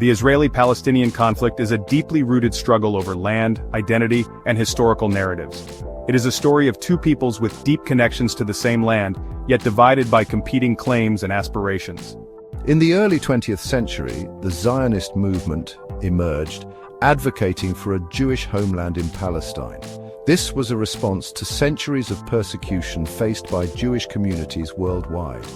The Israeli-Palestinian conflict is a deeply rooted struggle over land, identity, and historical narratives. It is a story of two peoples with deep connections to the same land, yet divided by competing claims and aspirations. In the early 20th century, the Zionist movement emerged, advocating for a Jewish homeland in Palestine. This was a response to centuries of persecution faced by Jewish communities worldwide.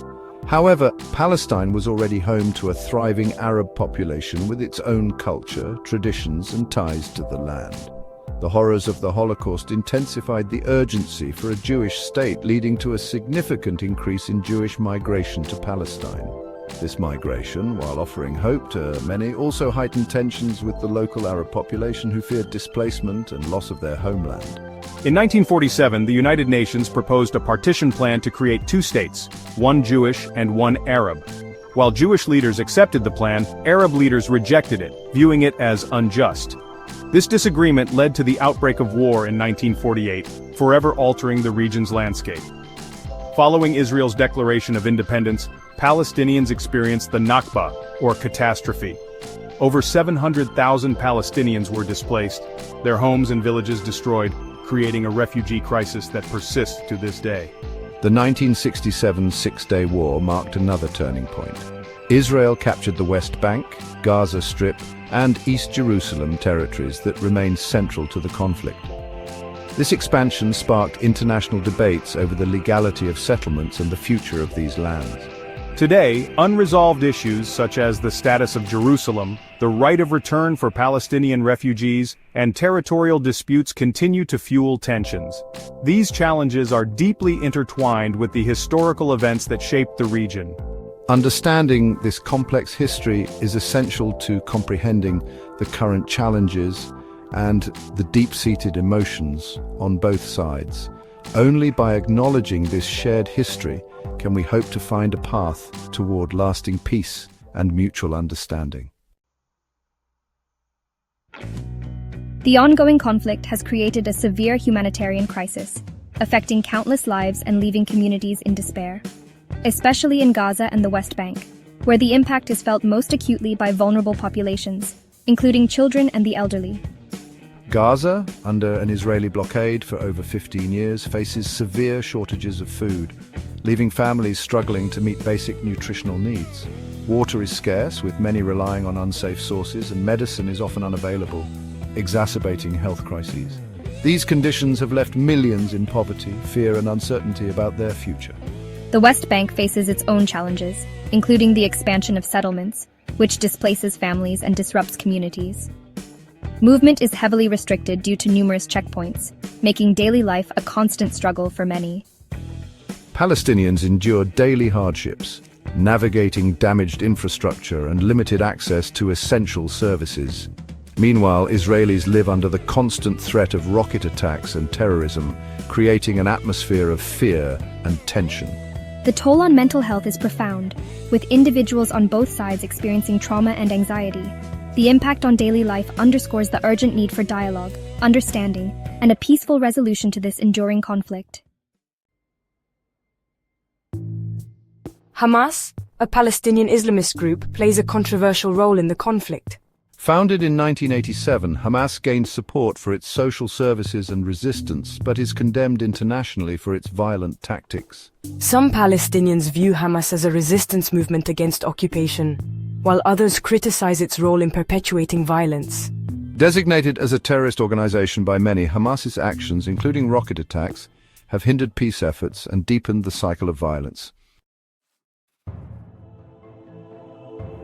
However, Palestine was already home to a thriving Arab population with its own culture, traditions, and ties to the land. The horrors of the Holocaust intensified the urgency for a Jewish state, leading to a significant increase in Jewish migration to Palestine. This migration, while offering hope to many, also heightened tensions with the local Arab population who feared displacement and loss of their homeland. In 1947, the United Nations proposed a partition plan to create two states, one Jewish and one Arab. While Jewish leaders accepted the plan, Arab leaders rejected it, viewing it as unjust. This disagreement led to the outbreak of war in 1948, forever altering the region's landscape. Following Israel's declaration of independence, Palestinians experienced the Nakba, or catastrophe. Over 700,000 Palestinians were displaced, their homes and villages destroyed, creating a refugee crisis that persists to this day. The 1967 Six-Day War marked another turning point. Israel captured the West Bank, Gaza Strip, and East Jerusalem territories that remained central to the conflict. This expansion sparked international debates over the legality of settlements and the future of these lands. Today, unresolved issues such as the status of Jerusalem, the right of return for Palestinian refugees, and territorial disputes continue to fuel tensions. These challenges are deeply intertwined with the historical events that shaped the region. Understanding this complex history is essential to comprehending the current challenges and the deep-seated emotions on both sides. Only by acknowledging this shared history can we hope to find a path toward lasting peace and mutual understanding. The ongoing conflict has created a severe humanitarian crisis, affecting countless lives and leaving communities in despair, especially in Gaza and the West Bank, where the impact is felt most acutely by vulnerable populations, including children and the elderly. Gaza, under an Israeli blockade for over 15 years, faces severe shortages of food, leaving families struggling to meet basic nutritional needs. Water is scarce, with many relying on unsafe sources, and medicine is often unavailable, exacerbating health crises. These conditions have left millions in poverty, fear, and uncertainty about their future. The West Bank faces its own challenges, including the expansion of settlements, which displaces families and disrupts communities. Movement is heavily restricted due to numerous checkpoints, making daily life a constant struggle for many. Palestinians endure daily hardships, navigating damaged infrastructure and limited access to essential services. Meanwhile, Israelis live under the constant threat of rocket attacks and terrorism, creating an atmosphere of fear and tension. The toll on mental health is profound, with individuals on both sides experiencing trauma and anxiety. The impact on daily life underscores the urgent need for dialogue, understanding, and a peaceful resolution to this enduring conflict. Hamas, a Palestinian Islamist group, plays a controversial role in the conflict. Founded in 1987, Hamas gained support for its social services and resistance, but is condemned internationally for its violent tactics. Some Palestinians view Hamas as a resistance movement against occupation, while others criticize its role in perpetuating violence. Designated as a terrorist organization by many, Hamas's actions, including rocket attacks, have hindered peace efforts and deepened the cycle of violence.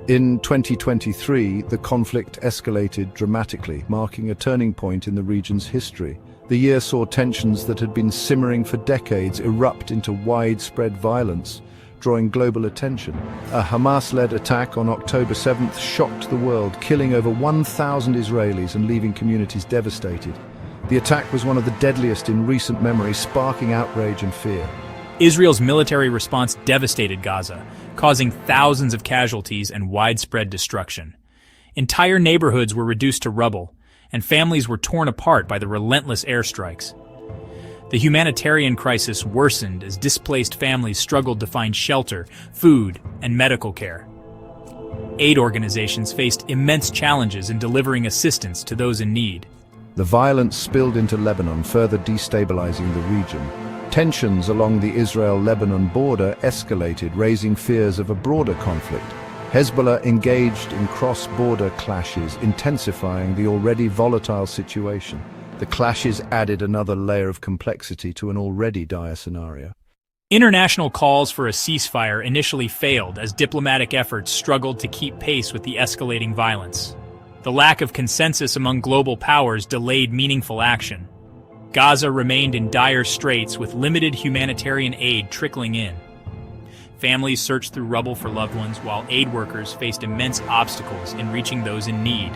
In 2023, the conflict escalated dramatically, marking a turning point in the region's history. The year saw tensions that had been simmering for decades erupt into widespread violence, drawing global attention. A Hamas-led attack on October 7th shocked the world, killing over 1,000 Israelis and leaving communities devastated. The attack was one of the deadliest in recent memory, sparking outrage and fear. Israel's military response devastated Gaza, causing thousands of casualties and widespread destruction. Entire neighborhoods were reduced to rubble, and families were torn apart by the relentless airstrikes. The humanitarian crisis worsened as displaced families struggled to find shelter, food, and medical care. aid organizations faced immense challenges in delivering assistance to those in need. The violence spilled into Lebanon, further destabilizing the region. Tensions along the Israel-Lebanon border escalated, raising fears of a broader conflict. Hezbollah engaged in cross-border clashes, intensifying the already volatile situation. The clashes added another layer of complexity to an already dire scenario. International calls for a ceasefire initially failed as diplomatic efforts struggled to keep pace with the escalating violence. The lack of consensus among global powers delayed meaningful action. Gaza remained in dire straits with limited humanitarian aid trickling in. Families searched through rubble for loved ones while aid workers faced immense obstacles in reaching those in need.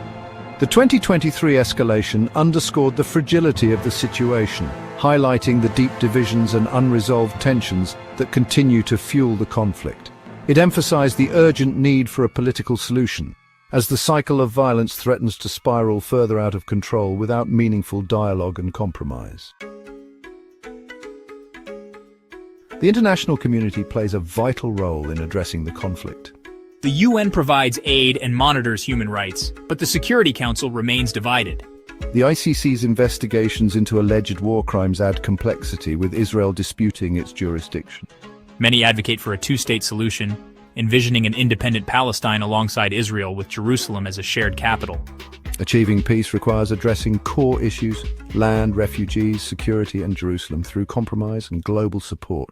The 2023 escalation underscored the fragility of the situation, highlighting the deep divisions and unresolved tensions that continue to fuel the conflict. It emphasized the urgent need for a political solution, as the cycle of violence threatens to spiral further out of control without meaningful dialogue and compromise. The international community plays a vital role in addressing the conflict. The UN provides aid and monitors human rights, but the Security Council remains divided. The ICC's investigations into alleged war crimes add complexity, with Israel disputing its jurisdiction. Many advocate for a two-state solution, envisioning an independent Palestine alongside Israel with Jerusalem as a shared capital. Achieving peace requires addressing core issues: land, refugees, security, and Jerusalem through compromise and global support.